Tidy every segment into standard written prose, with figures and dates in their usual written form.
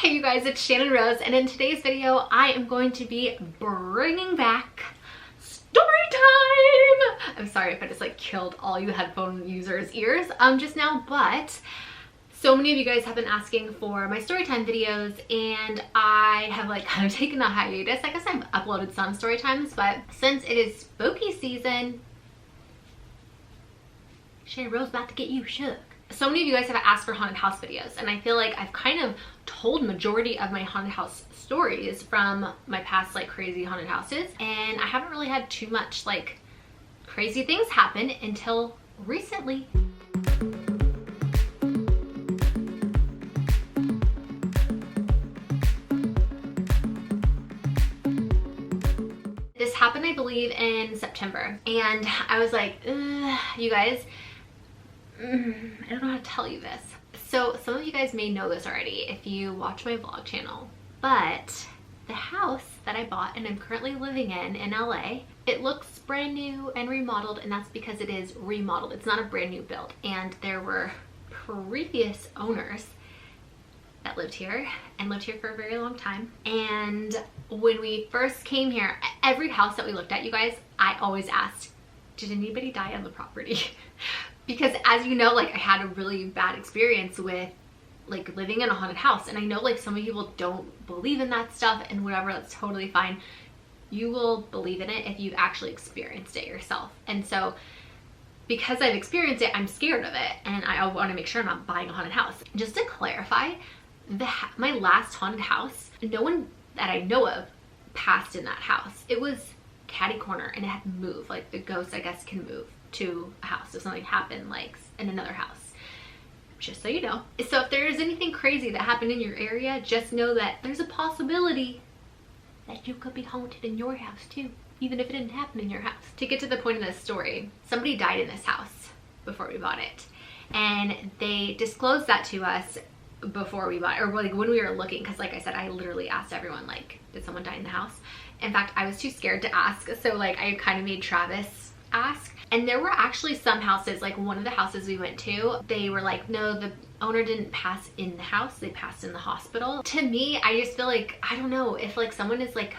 Hey you guys, it's Channon Rose, and in today's video I am going to be bringing back story time. I'm sorry if I just like killed all you headphone users' ears just now, but so many of you guys have been asking for my storytime videos, and I have like kind of taken a hiatus. I guess I've uploaded some storytimes, but since it is spooky season, Channon Rose about to get you shook. So many of you guys have asked for haunted house videos, and I feel like I've kind of told majority of my haunted house stories from my past like crazy haunted houses, and I haven't really had too much like crazy things happen until recently. This happened, I believe, in September, and I was like, you guys, I don't know how to tell you this. So some of you guys may know this already if you watch my vlog channel, but the house that I bought and I'm currently living in LA, it looks brand new and remodeled, and that's because it is remodeled. It's not a brand new build, and there were previous owners that lived here and lived here for a very long time. And when we first came here, every house that we looked at, you guys, I always asked, did anybody die on the property? Because as you know, like I had a really bad experience with like living in a haunted house, and I know like some of people don't believe in that stuff and whatever, that's totally fine. You will believe in it if you've actually experienced it yourself. And so because I've experienced it, I'm scared of it, and I want to make sure I'm not buying a haunted house. Just to clarify, my last haunted house, no one that I know of passed in that house. It was catty corner, and it had moved. Like the ghost, I guess, can move to a house if something happened like in another house, just so you know. So if there's anything crazy that happened in your area, just know that there's a possibility that you could be haunted in your house too, even if it didn't happen in your house. To get to the point of this story, somebody died in this house before we bought it, and they disclosed that to us before we bought it, or like when we were looking, because like I said, I literally asked everyone, like, did someone die in the house? In fact, I was too scared to ask, so like I kind of made Travis ask. And there were actually some houses, like one of the houses we went to, they were like, no, the owner didn't pass in the house, they passed in the hospital. To me, I just feel like, I don't know, if like someone is like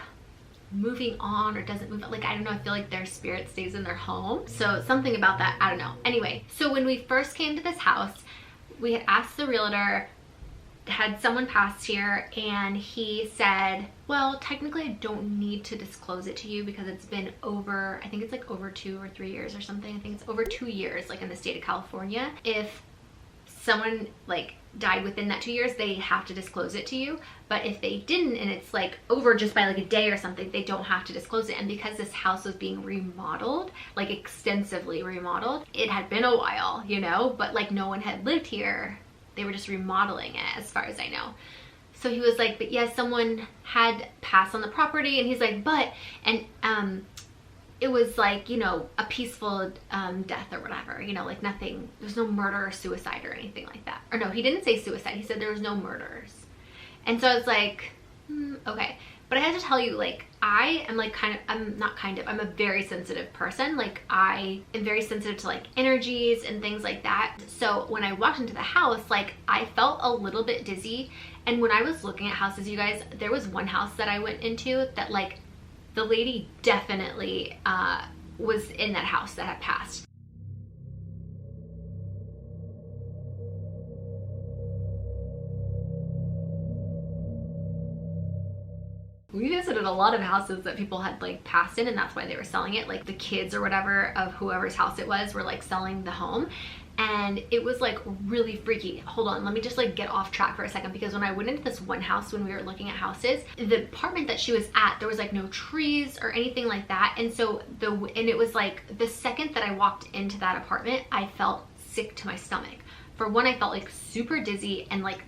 moving on or doesn't move, like, I don't know, I feel like their spirit stays in their home. So something about that, I don't know. Anyway, so when we first came to this house, we had asked the realtor, had someone passed here, and he said, well, technically I don't need to disclose it to you because it's been over, I think it's like over 2 or 3 years or something. I think it's over 2 years, like in the state of California. If someone like died within that 2 years, they have to disclose it to you. But if they didn't, and it's like over just by like a day or something, they don't have to disclose it. And because this house was being remodeled, like extensively remodeled, it had been a while, you know, but like no one had lived here. They were just remodeling it, as far as I know. So he was like, but yes, someone had passed on the property, and he's like, but, and it was like, you know, a peaceful death or whatever, you know, like nothing, there's no murder or suicide or anything like that. Or no, he didn't say suicide, he said there was no murders. And so I was like, okay. But I had to tell you, like, I am like I'm a very sensitive person. Like, I am very sensitive to like energies and things like that. So when I walked into the house, like I felt a little bit dizzy. And when I was looking at houses, you guys, there was one house that I went into that like the lady definitely was in that house that had passed. We visited a lot of houses that people had like passed in, and that's why they were selling it. Like the kids or whatever of whoever's house it was were like selling the home, and it was like really freaky. Hold on, let me just like get off track for a second, because when I went into this one house when we were looking at houses, the apartment that she was at, there was like no trees or anything like that. And so and it was like the second that I walked into that apartment, I felt sick to my stomach. For one, I felt like super dizzy and like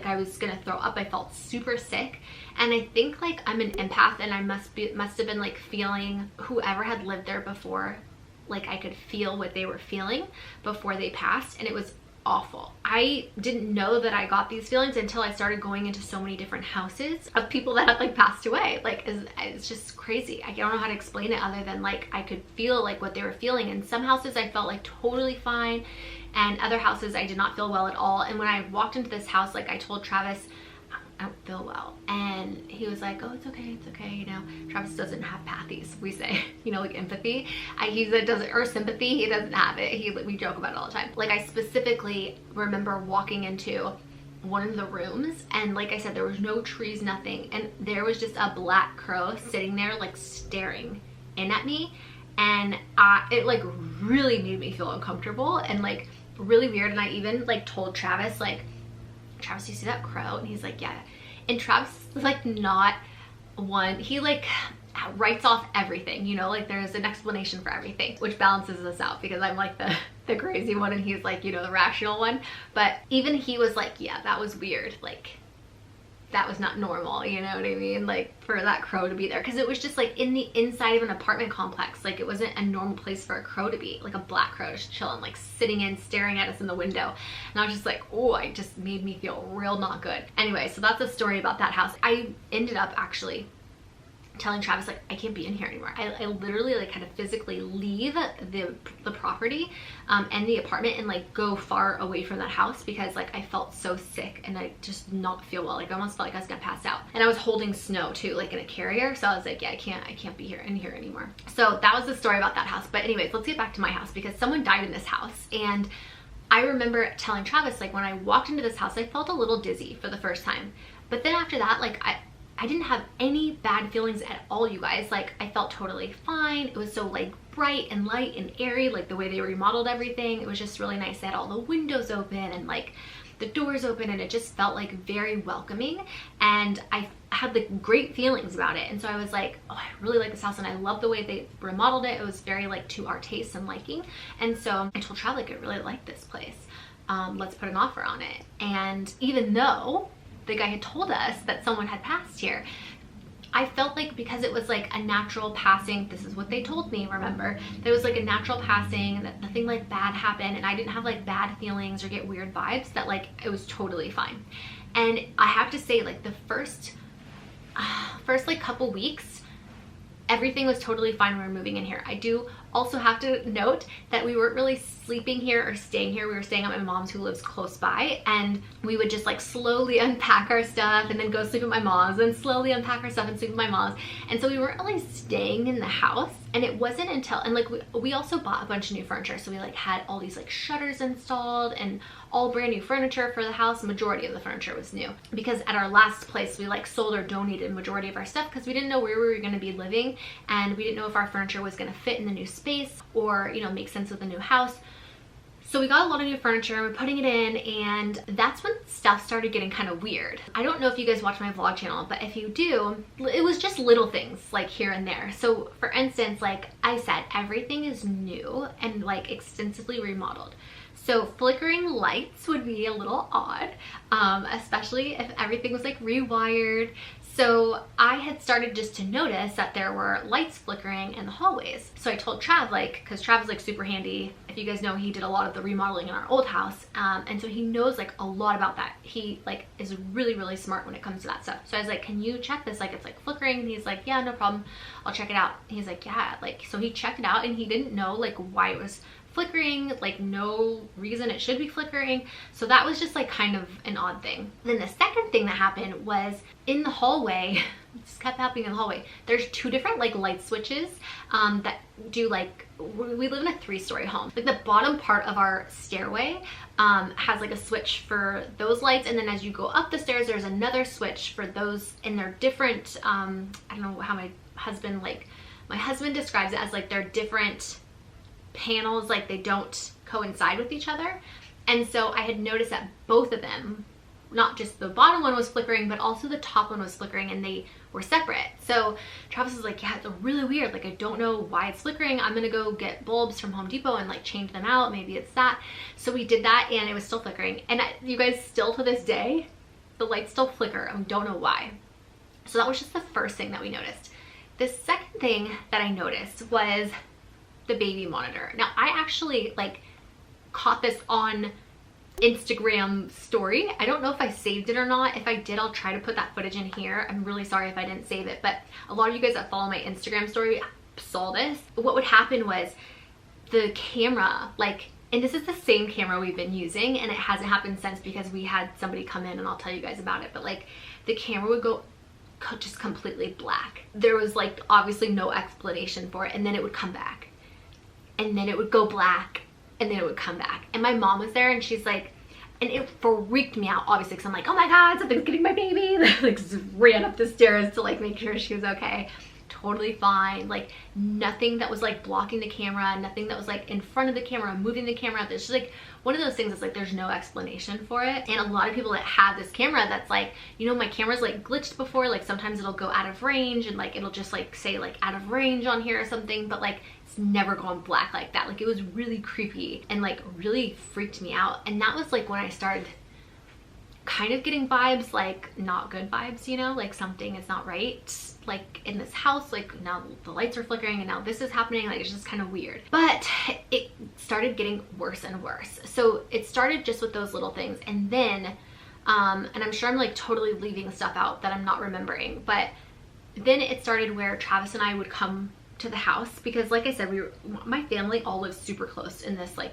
I was gonna throw up. I felt super sick, and I think like I'm an empath, and I must have been like feeling whoever had lived there before, like I could feel what they were feeling before they passed, and it was awful. I didn't know that I got these feelings until I started going into so many different houses of people that had like passed away. Like it's just crazy. I don't know how to explain it other than like I could feel like what they were feeling. In some houses I felt like totally fine, and other houses I did not feel well at all. And when I walked into this house, like I told Travis, I don't well. And he was like, oh, it's okay, you know. Travis doesn't have pathies, we say, you know, like empathy. He doesn't, or sympathy, he doesn't have it. We joke about it all the time. Like, I specifically remember walking into one of the rooms, and like I said, there was no trees, nothing, and there was just a black crow sitting there like staring in at me, and it like really made me feel uncomfortable and like really weird. And I even like told Travis, like, Travis, you see that crow? And he's like, yeah. And Travis is like not one, he like writes off everything, you know, like there's an explanation for everything, which balances us out because I'm like the crazy one and he's like, you know, the rational one. But even he was like, yeah, that was weird, like that was not normal, you know what I mean, like for that crow to be there, because it was just like in the inside of an apartment complex. Like, it wasn't a normal place for a crow to be, like a black crow just chilling, like sitting in, staring at us in the window. And I was just like, oh, it just made me feel real not good. Anyway, so that's a story about that house. I ended up actually telling Travis, like, I can't be in here anymore. I literally like had to physically leave the property and the apartment and like go far away from that house because like I felt so sick and I just not feel well. Like, I almost felt like I was gonna pass out. And I was holding snow too, like in a carrier. So I was like, yeah, I can't be here anymore. So that was the story about that house. But anyways, let's get back to my house because someone died in this house. And I remember telling Travis, like, when I walked into this house, I felt a little dizzy for the first time. But then after that, like, I didn't have any bad feelings at all, you guys. Like, I felt totally fine. It was so like bright and light and airy, like the way they remodeled everything. It was just really nice. They had all the windows open and like the doors open, and it just felt like very welcoming. And I had like great feelings about it. And so I was like, oh, I really like this house and I love the way they remodeled it. It was very like to our taste and liking. And so I told Trav, like, I really like this place. Let's put an offer on it. And even though the guy had told us that someone had passed here, I felt like because it was like a natural passing, this is what they told me, remember, there was like a natural passing and that nothing like bad happened and I didn't have like bad feelings or get weird vibes, that like it was totally fine. And I have to say, like, the first like couple weeks, everything was totally fine when we were moving in here. I do also have to note that we weren't really sleeping here or staying here. We were staying at my mom's, who lives close by, and we would just like slowly unpack our stuff and then go sleep at my mom's and slowly unpack our stuff and sleep at my mom's. And so we weren't really staying in the house. And it wasn't until, and like we also bought a bunch of new furniture. So we like had all these like shutters installed and all brand new furniture for the house. Majority of the furniture was new because at our last place we like sold or donated majority of our stuff because we didn't know where we were going to be living, and we didn't know if our furniture was going to fit in the new space or, you know, make sense with the new house. So we got a lot of new furniture, we're putting it in, and that's when stuff started getting kind of weird. I don't know if you guys watch my vlog channel, but if you do, it was just little things like here and there. So for instance, like I said, everything is new and like extensively remodeled. So flickering lights would be a little odd, especially if everything was like rewired. So I had started just to notice that there were lights flickering in the hallways. So I told Trav, like, because Trav is like super handy. If you guys know, he did a lot of the remodeling in our old house. And so he knows like a lot about that. He like is really, really smart when it comes to that stuff. So I was like, can you check this? Like, it's like flickering. And he's like, yeah, no problem. I'll check it out. And he's like, yeah, like, so he checked it out and he didn't know like why it was flickering, like no reason it should be flickering. So that was just like kind of an odd thing. Then the second thing that happened was in the hallway, it just kept happening in the hallway. There's two different like light switches that do like, we live in a 3-story home. Like the bottom part of our stairway has like a switch for those lights, and then as you go up the stairs there's another switch for those, and they're different. I don't know how my husband describes it as like they're different panels, like they don't coincide with each other. And so I had noticed that both of them, not just the bottom one was flickering, but also the top one was flickering, and they were separate. So Travis was like, yeah, it's really weird, like I don't know why it's flickering. I'm gonna go get bulbs from Home Depot and like change them out, maybe it's that. So we did that and it was still flickering, and you guys, still to this day the lights still flicker. I don't know why. So that was just the first thing that we noticed. The second thing that I noticed was the baby monitor. Now I actually like caught this on Instagram story. I don't know if I saved it or not. If I did, I'll try to put that footage in here. I'm really sorry if I didn't save it, but a lot of you guys that follow my Instagram story saw this. What would happen was the camera, like, and this is the same camera we've been using, and it hasn't happened since because we had somebody come in, and I'll tell you guys about it, but like the camera would go just completely black. There was like obviously no explanation for it, and then it would come back, and then it would go black, and then it would come back. And my mom was there, and she's like, and it freaked me out, obviously, because I'm like, oh my god, something's getting my baby. Like just ran up the stairs to like make sure she was okay. Totally fine. Like nothing that was like blocking the camera, nothing that was like in front of the camera, moving the camera. There's just like one of those things that's like there's no explanation for it. And a lot of people that have this camera that's like, you know, my camera's like glitched before, like sometimes it'll go out of range and like it'll just like say like out of range on here or something, but like it's never gone black like that. Like it was really creepy and like really freaked me out. And that was like when I started kind of getting vibes, like not good vibes, you know, like something is not right, like in this house, like now the lights are flickering and now this is happening, like it's just kind of weird. But it started getting worse and worse. So it started just with those little things, and then and I'm sure I'm like totally leaving stuff out that I'm not remembering, but then it started where Travis and I would come to the house, because like I said, my family all lives super close in this like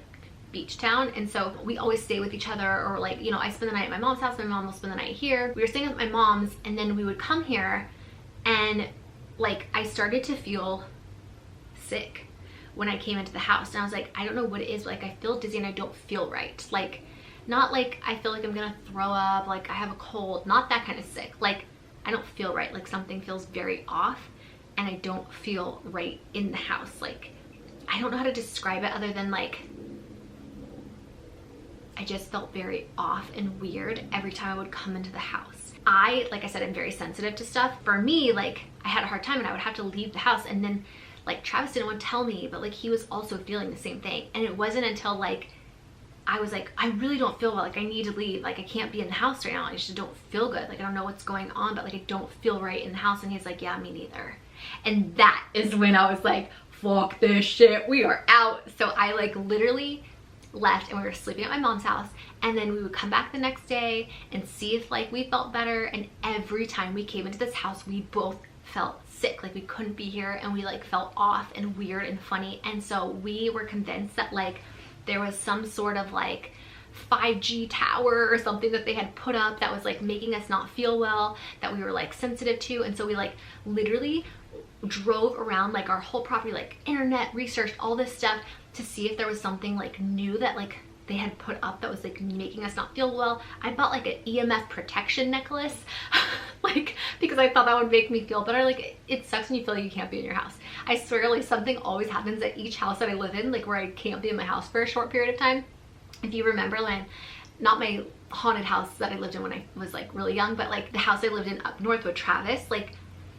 beach town, and so we always stay with each other, or like, you know, I spend the night at my mom's house, my mom will spend the night here. We were staying at my mom's, and then we would come here, and like I started to feel sick when I came into the house, and I was like, I don't know what it is, but like I feel dizzy and I don't feel right. Like not like I feel like I'm gonna throw up, like I have a cold, not that kind of sick. Like I don't feel right, like something feels very off and I don't feel right in the house. Like I don't know how to describe it other than like I just felt very off and weird every time I would come into the house. Like I said, I'm very sensitive to stuff. For me, like I had a hard time and I would have to leave the house, and then like Travis didn't want to tell me, but like he was also feeling the same thing. And it wasn't until like I was like, I really don't feel well, like I need to leave, like I can't be in the house right now, I just don't feel good, like I don't know what's going on, but like I don't feel right in the house. And he's like, yeah, me neither. And that is when I was like, fuck this shit, we are out. So I like literally left, and we were sleeping at my mom's house, and then we would come back the next day and see if like we felt better. And every time we came into this house, we both felt sick, like we couldn't be here, and we like felt off and weird and funny. And so we were convinced that like there was some sort of like 5G tower or something that they had put up that was like making us not feel well, that we were like sensitive to. And so we like literally drove around like our whole property, like internet, researched all this stuff to see if there was something like new that like they had put up that was like making us not feel well. I bought like an EMF protection necklace like because I thought that would make me feel better. Like it sucks when you feel like you can't be in your house. I swear, like something always happens at each house that I live in, like where I can't be in my house for a short period of time. If you remember, like not my haunted house that I lived in when I was like really young, but like the house I lived in up north with Travis, like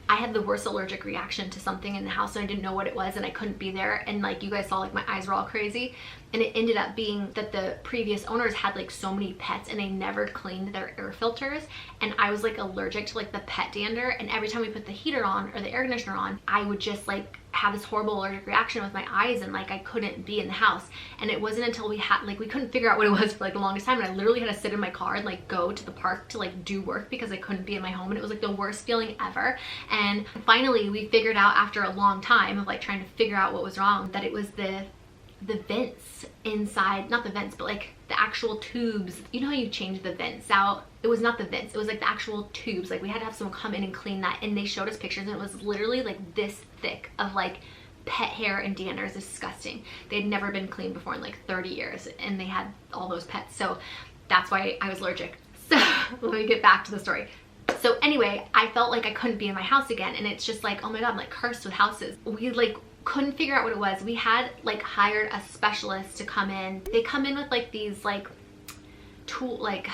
I had the worst allergic reaction to something in the house, and I didn't know what it was, and I couldn't be there. And like you guys saw, like my eyes were all crazy. And it ended up being that the previous owners had like so many pets, and they never cleaned their air filters. And I was like allergic to like the pet dander. And every time we put the heater on or the air conditioner on, I would just like have this horrible allergic reaction with my eyes, and like I couldn't be in the house. And it wasn't until we couldn't figure out what it was for like the longest time, and I literally had to sit in my car and like go to the park to like do work because I couldn't be in my home. And it was like the worst feeling ever. And finally we figured out, after a long time of like trying to figure out what was wrong, that it was the vents inside, not the vents, but like the actual tubes. You know how you change the vents out? It was not the vents, it was like the actual tubes. Like we had to have someone come in and clean that, and they showed us pictures, and it was literally like this thick of like pet hair and dander. Is disgusting. They'd never been cleaned before in like 30 years, and they had all those pets. So that's why I was allergic. So let me get back to the story. So anyway, I felt like I couldn't be in my house again, and it's just like, oh my god, I'm like cursed with houses. We like couldn't figure out what it was. We had like hired a specialist to come in. They come in with like these like tool, like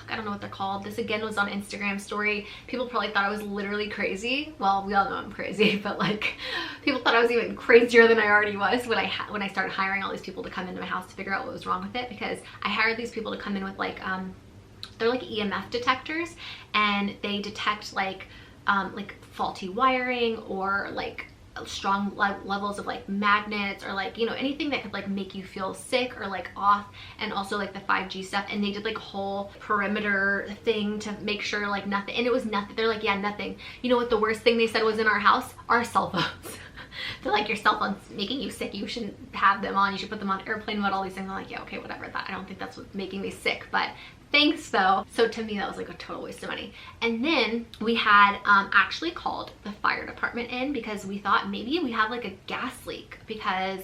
I don't know what they're called. This again was on Instagram story. People probably thought I was literally crazy. Well, we all know I'm crazy, but like people thought I was even crazier than I already was when I started hiring all these people to come into my house to figure out what was wrong with it. Because I hired these people to come in with like they're like EMF detectors, and they detect like faulty wiring, or like strong levels of like magnets, or like, you know, anything that could like make you feel sick or like off. And also like the 5G stuff. And they did like a whole perimeter thing to make sure like nothing, and it was nothing. They're like, yeah, nothing. You know what the worst thing they said was in our house? Our cell phones. They're like, your cell phone's making you sick, you shouldn't have them on, you should put them on airplane mode, all these things. I'm like, yeah, okay, whatever. That, I don't think that's what's making me sick, but Thanks though. So to me that was like a total waste of money. And then we had actually called the fire department in because we thought maybe we have like a gas leak, because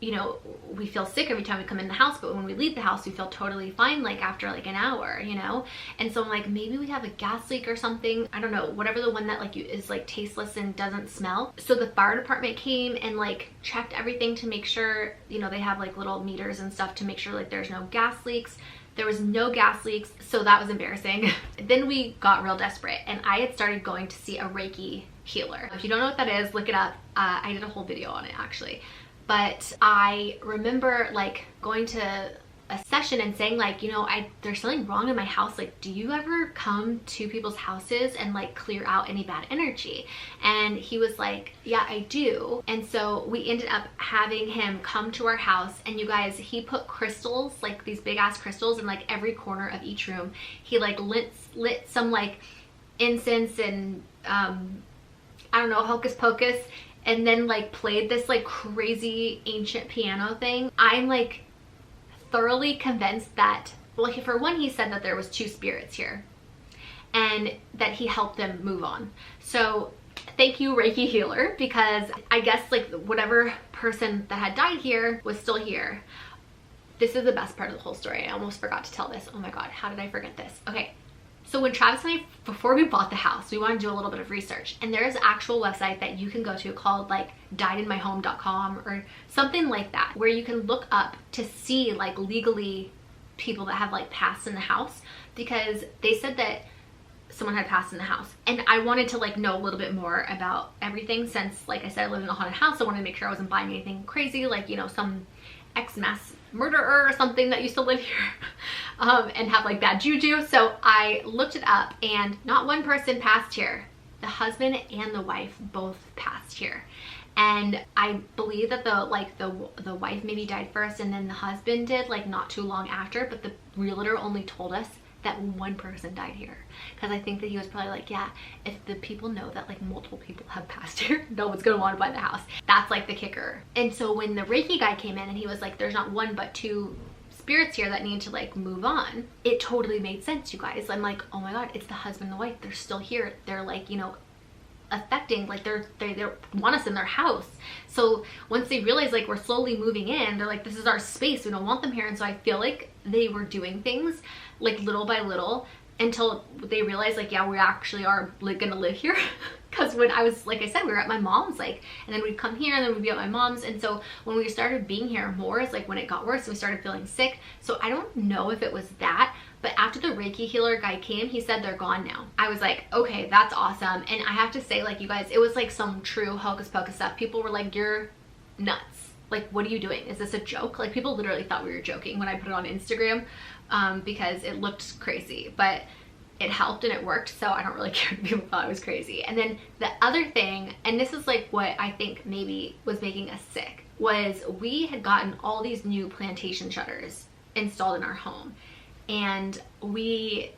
you know, we feel sick every time we come in the house, but when we leave the house we feel totally fine like after like an hour, you know. And so I'm like, maybe we have a gas leak or something, I don't know, whatever, the one that like is like tasteless and doesn't smell. So the fire department came and like checked everything to make sure, you know, they have like little meters and stuff to make sure like there's no gas leaks. There was no gas leaks, so that was embarrassing. Then we got real desperate and I had started going to see a Reiki healer. If you don't know what that is, look it up. I did a whole video on it actually. But I remember like going to a session and saying like, you know, there's something wrong in my house. Like, do you ever come to people's houses and like clear out any bad energy? And he was like, yeah, I do. And so we ended up having him come to our house, and you guys, he put crystals, like these big ass crystals in like every corner of each room. He like lit some like incense and I don't know, hocus pocus, and then like played this like crazy ancient piano thing. I'm like thoroughly convinced that, well, for one, he said that there was 2 spirits here and that he helped them move on. So thank you, Reiki healer, because I guess like whatever person that had died here was still here. This is the best part of the whole story. I almost forgot to tell this. Oh my God, how did I forget this? Okay. So when Travis and I, before we bought the house, we wanted to do a little bit of research, and there's an actual website that you can go to called like diedinmyhome.com or something like that, where you can look up to see like legally people that have like passed in the house, because they said that someone had passed in the house. And I wanted to like know a little bit more about everything, since like I said, I live in a haunted house. I wanted to make sure I wasn't buying anything crazy, like, you know, some ex-mass murderer or something that used to live here and have like bad juju. So I looked it up, and not one person passed here. The husband and the wife both passed here. And I believe that the wife maybe died first and then the husband did like not too long after, but the realtor only told us that one person died here, because I think that he was probably like, yeah, if the people know that like multiple people have passed here, no one's gonna want to buy the house. That's like the kicker. And so when the Reiki guy came in and he was like, there's not 1 but 2 spirits here that need to like move on, it totally made sense, you guys. I'm like, oh my God, it's the husband and the wife. They're still here. They're like, you know, affecting, like they want us in their house. So once they realize like we're slowly moving in, they're like, this is our space, we don't want them here. And so I feel like they were doing things like little by little until they realized like, yeah, we actually are like gonna live here. Because when I was, like I said, we were at my mom's, like, and then we'd come here and then we'd be at my mom's. And so when we started being here more, it's like when it got worse, we started feeling sick. So I don't know if it was that, but after the Reiki healer guy came, he said they're gone now. I was like, okay, that's awesome. And I have to say, like, you guys, it was like some true hocus pocus stuff. People were like, you're nuts. Like, what are you doing? Is this a joke? Like, people literally thought we were joking when I put it on Instagram because it looked crazy, but it helped and it worked. So I don't really care if people thought I was crazy. And then the other thing, and this is like what I think maybe was making us sick, was we had gotten all these new plantation shutters installed in our home, and we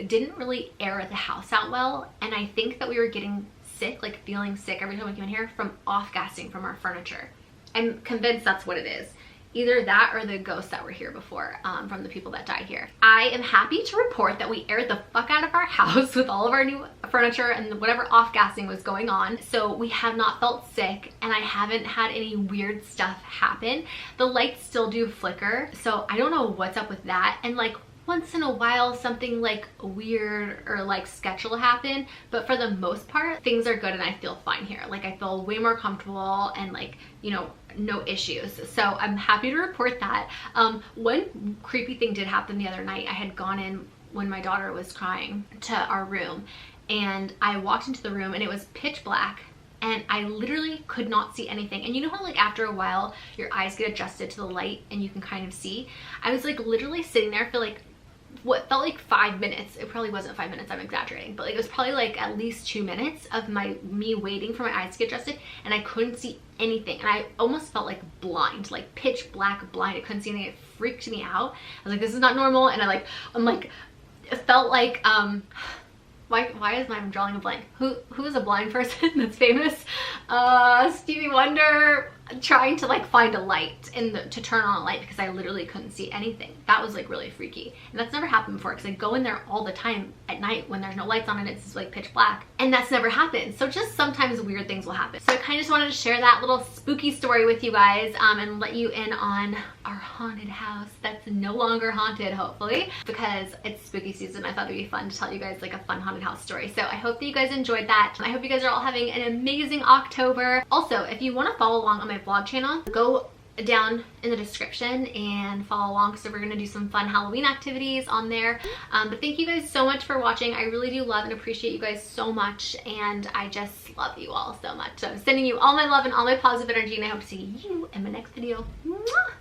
didn't really air the house out well. And I think that we were getting sick, like feeling sick every time we came in here from off-gassing from our furniture. I'm convinced that's what it is. Either that or the ghosts that were here before from the people that died here. I am happy to report that we aired the fuck out of our house with all of our new furniture and whatever off-gassing was going on. So we have not felt sick, and I haven't had any weird stuff happen. The lights still do flicker, so I don't know what's up with that. And like once in a while something like weird or like sketch will happen, but for the most part things are good and I feel fine here. Like I feel way more comfortable and like, you know, no issues. So I'm happy to report that. One creepy thing did happen the other night. I had gone in when my daughter was crying to our room, and I walked into the room and it was pitch black and I literally could not see anything. And you know how like after a while your eyes get adjusted to the light and you can kind of see? I was like literally sitting there for like what felt like 5 minutes. It probably wasn't 5 minutes, I'm exaggerating, but like it was probably like at least 2 minutes of me waiting for my eyes to get adjusted, and I couldn't see anything. And I almost felt like blind, like pitch black blind. I couldn't see anything. It freaked me out. I was like, this is not normal. And I'm like it felt like why is I'm drawing a blank? Who is a blind person that's famous? Stevie Wonder. trying to like find a light to turn on a light because I literally couldn't see anything. That was like really freaky. And that's never happened before because I go in there all the time at night when there's no lights on and it's just like pitch black. And that's never happened. So just sometimes weird things will happen. So I kind of just wanted to share that little spooky story with you guys and let you in on our haunted house that's no longer haunted, hopefully, because it's spooky season. I thought it'd be fun to tell you guys like a fun haunted house story. So I hope that you guys enjoyed that. I hope you guys are all having an amazing October. Also, if you want to follow along on my vlog channel, go down in the description and follow along. So we're gonna do some fun Halloween activities on there. But thank you guys so much for watching. I really do love and appreciate you guys so much, and I just love you all so much. So I'm sending you all my love and all my positive energy, and I hope to see you in my next video. Mwah!